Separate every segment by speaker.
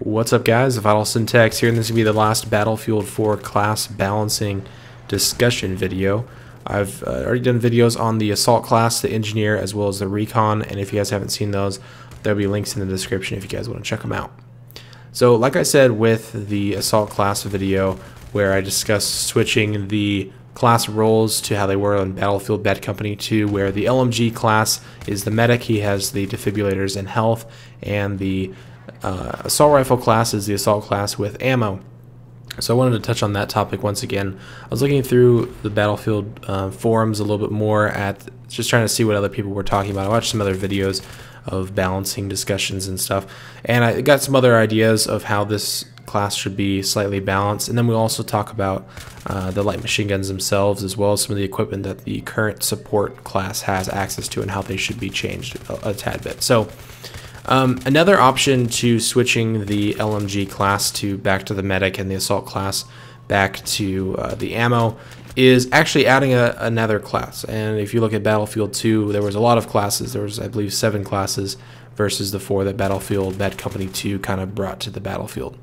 Speaker 1: What's up, guys? Vital Syntax here, and this is going to be the last Battlefield 4 class balancing discussion video. I've already done videos on the Assault class, the Engineer, as well as the Recon, and if you guys haven't seen those, there'll be links in the description if you guys want to check them out. So, like I said with the Assault class video, where I discussed switching the class roles to how they were in Battlefield Bad Company 2, where the LMG class is the medic, he has the defibrillators and health, and the assault rifle class is the assault class with ammo. So I wanted to touch on that topic once again. I was looking through the Battlefield forums a little bit more, at just trying to see what other people were talking about. I watched some other videos of balancing discussions and stuff, and I got some other ideas of how this class should be slightly balanced. And then we'll also talk about the light machine guns themselves, as well as some of the equipment that the current support class has access to and how they should be changed a tad bit. So another option to switching the LMG class back to the medic and the assault class back to the ammo is actually adding another class. And if you look at Battlefield 2, there was a lot of classes. There was, I believe, 7 classes versus the 4 that Battlefield Bad Company 2 kind of brought to the battlefield.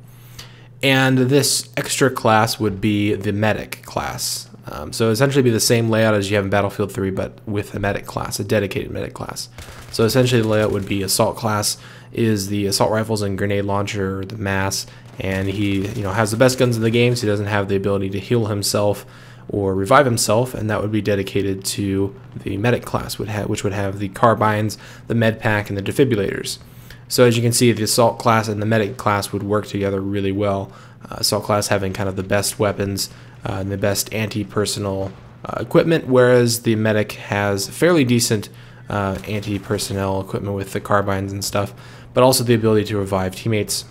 Speaker 1: And this extra class would be the medic class. So essentially be the same layout as you have in Battlefield 3, but with a medic class, a dedicated medic class. So essentially the layout would be assault class is the assault rifles and grenade launcher, or the mass, and he has the best guns in the game, so he doesn't have the ability to heal himself or revive himself, and that would be dedicated to the medic class, which would have the carbines, the med pack, and the defibrillators. So as you can see, the assault class and the medic class would work together really well. Assault class having kind of the best weapons and the best anti-personnel equipment, whereas the medic has fairly decent anti-personnel equipment with the carbines and stuff, but also the ability to revive teammates.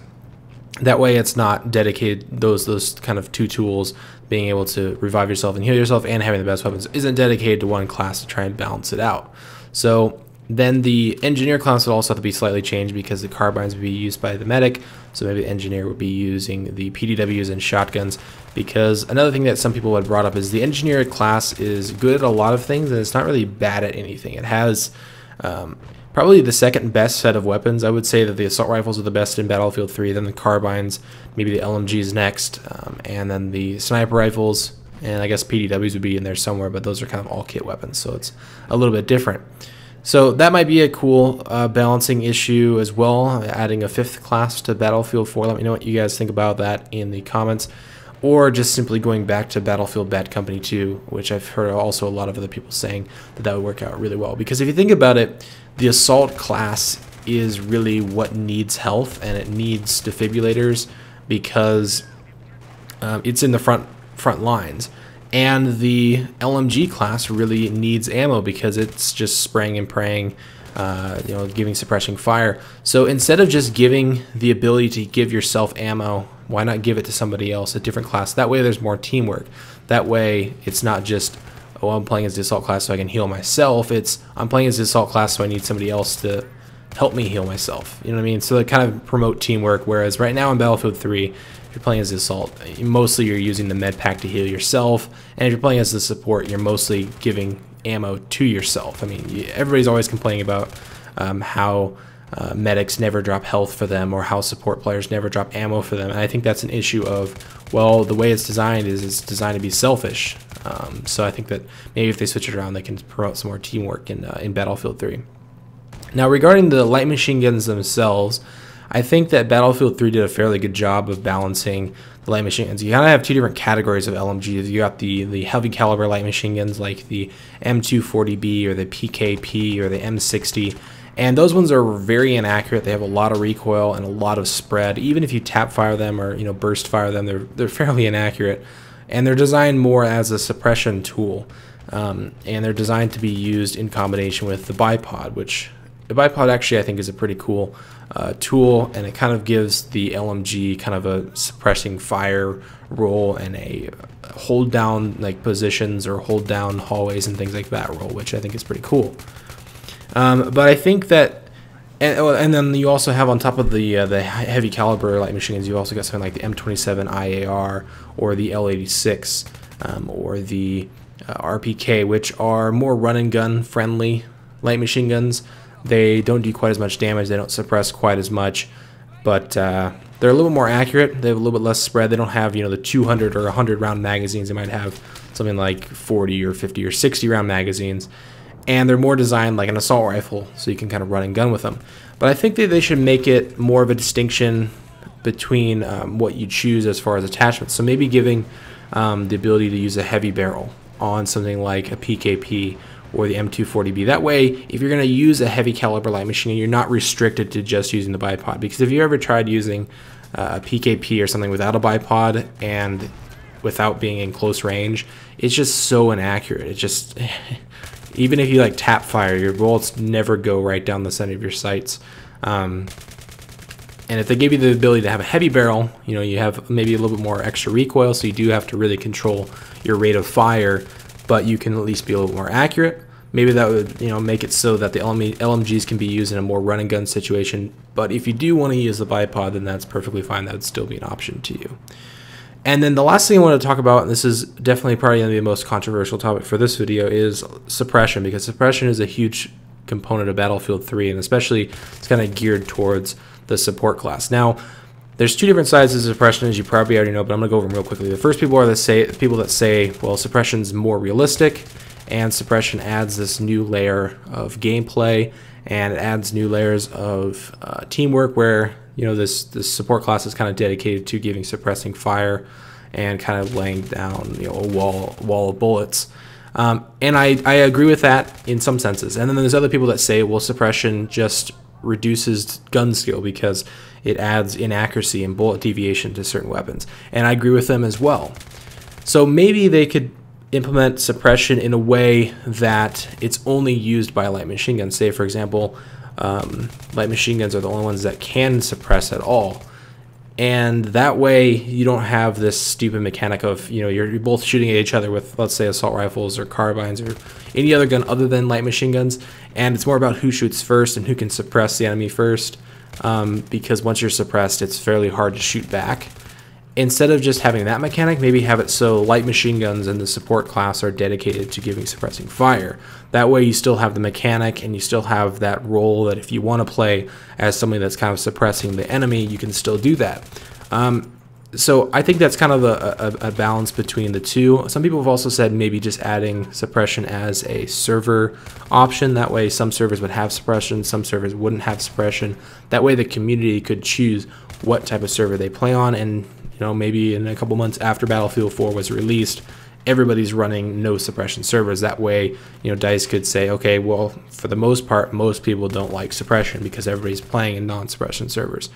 Speaker 1: That way it's not dedicated, those kind of two tools, being able to revive yourself and heal yourself and having the best weapons, isn't dedicated to one class to try and balance it out. So then the engineer class would also have to be slightly changed, because the carbines would be used by the medic, so maybe the engineer would be using the PDWs and shotguns. Because another thing that some people had brought up is the engineer class is good at a lot of things, and it's not really bad at anything. It has probably the second best set of weapons. I would say that the assault rifles are the best in Battlefield 3, then the carbines, maybe the LMGs next, and then the sniper rifles, and I guess PDWs would be in there somewhere, but those are kind of all kit weapons, so it's a little bit different. So that might be a cool balancing issue as well, adding a 5th class to Battlefield 4. Let me know what you guys think about that in the comments, or just simply going back to Battlefield Bad Company 2, which I've heard also a lot of other people saying that would work out really well. Because if you think about it, the assault class is really what needs health, and it needs defibrillators because it's in the front lines. And the LMG class really needs ammo because it's just spraying and praying, giving suppressing fire. So instead of just giving the ability to give yourself ammo, why not give it to somebody else, a different class? That way there's more teamwork. That way it's not just, oh, I'm playing as the assault class so I can heal myself. It's, I'm playing as the assault class so I need somebody else to help me heal myself. You know what I mean? So they kind of promote teamwork, whereas right now in Battlefield 3, if you're playing as the assault, mostly you're using the med pack to heal yourself, and if you're playing as the support, you're mostly giving ammo to yourself. I mean, everybody's always complaining about how medics never drop health for them, or how support players never drop ammo for them, and I think that's an issue of, well, the way it's designed is it's designed to be selfish. So I think that maybe if they switch it around, they can promote some more teamwork in Battlefield 3. Now, regarding the light machine guns themselves, I think that Battlefield 3 did a fairly good job of balancing the light machine guns. You kind of have 2 different categories of LMGs. You got the heavy caliber light machine guns like the M240B or the PKP or the M60, and those ones are very inaccurate. They have a lot of recoil and a lot of spread. Even if you tap fire them or burst fire them, they're fairly inaccurate, and they're designed more as a suppression tool, and they're designed to be used in combination with the bipod, which the bipod actually I think is a pretty cool tool, and it kind of gives the LMG kind of a suppressing fire role and a hold down like positions or hold down hallways and things like that role, which I think is pretty cool. But I think that, and then you also have on top of the heavy caliber light machine guns, you also got something like the M27 IAR or the L86 or the RPK, which are more run and gun friendly light machine guns. They don't do quite as much damage, they don't suppress quite as much, but they're they're a little bit more accurate. They have a little bit less spread. They don't have, you know, the 200 or 100 round magazines. They might have something like 40 or 50 or 60 round magazines. And they're more designed like an assault rifle, so you can kind of run and gun with them. But I think that they should make it more of a distinction between what you choose as far as attachments. So maybe giving the ability to use a heavy barrel on something like a PKP or the M240B. That way, if you're going to use a heavy caliber light machine gun, you're not restricted to just using the bipod. Because if you ever tried using a PKP or something without a bipod and without being in close range, it's just so inaccurate. It just, even if you like tap fire, your bullets never go right down the center of your sights. And if they give you the ability to have a heavy barrel, you know, you have maybe a little bit more extra recoil, so you do have to really control your rate of fire, but you can at least be a little more accurate. Maybe that would, you know, make it so that the LMGs can be used in a more run and gun situation. But if you do want to use the bipod, then that's perfectly fine. That would still be an option to you. And then the last thing I want to talk about, and this is definitely probably going to be the most controversial topic for this video, is suppression, because suppression is a huge component of Battlefield 3, and especially it's kind of geared towards the support class. Now, there's two different sizes of suppression, as you probably already know, but I'm going to go over them real quickly. The first people are the people that say, well, suppression's more realistic, and suppression adds this new layer of gameplay, and it adds new layers of teamwork, where, you know, this support class is kind of dedicated to giving suppressing fire and kind of laying down, you know, a wall of bullets. And I agree with that in some senses. And then there's other people that say, well, suppression just reduces gun skill because it adds inaccuracy and bullet deviation to certain weapons. And I agree with them as well. So maybe they could implement suppression in a way that it's only used by light machine guns. Say, for example, light machine guns are the only ones that can suppress at all. And that way you don't have this stupid mechanic of, you know, you're both shooting at each other with, let's say, assault rifles or carbines or any other gun other than light machine guns. And it's more about who shoots first and who can suppress the enemy first, because once you're suppressed, it's fairly hard to shoot back. Instead of just having that mechanic, maybe have it so light machine guns and the support class are dedicated to giving suppressing fire. That way you still have the mechanic and you still have that role that if you want to play as somebody that's kind of suppressing the enemy, you can still do that. So I think that's kind of a balance between the two. Some people have also said maybe just adding suppression as a server option. That way some servers would have suppression, some servers wouldn't have suppression. That way the community could choose what type of server they play on, and you know, maybe in a couple months after Battlefield 4 was released, everybody's running no suppression servers. That way, you know, DICE could say, okay, well, for the most part, most people don't like suppression because everybody's playing in non-suppression servers.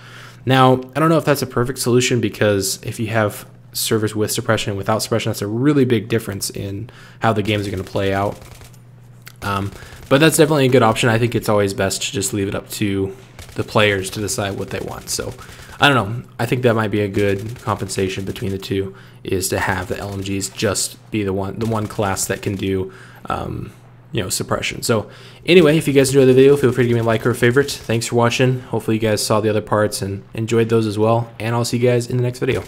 Speaker 1: Now, I don't know if that's a perfect solution, because if you have servers with suppression and without suppression, that's a really big difference in how the games are going to play out. But that's definitely a good option. I think it's always best to just leave it up to the players to decide what they want. So I don't know. I think that might be a good compensation between the two, is to have the LMGs just be the one class that can do, you know, suppression. So anyway, if you guys enjoyed the video, feel free to give me a like or a favorite. Thanks for watching. Hopefully you guys saw the other parts and enjoyed those as well. And I'll see you guys in the next video.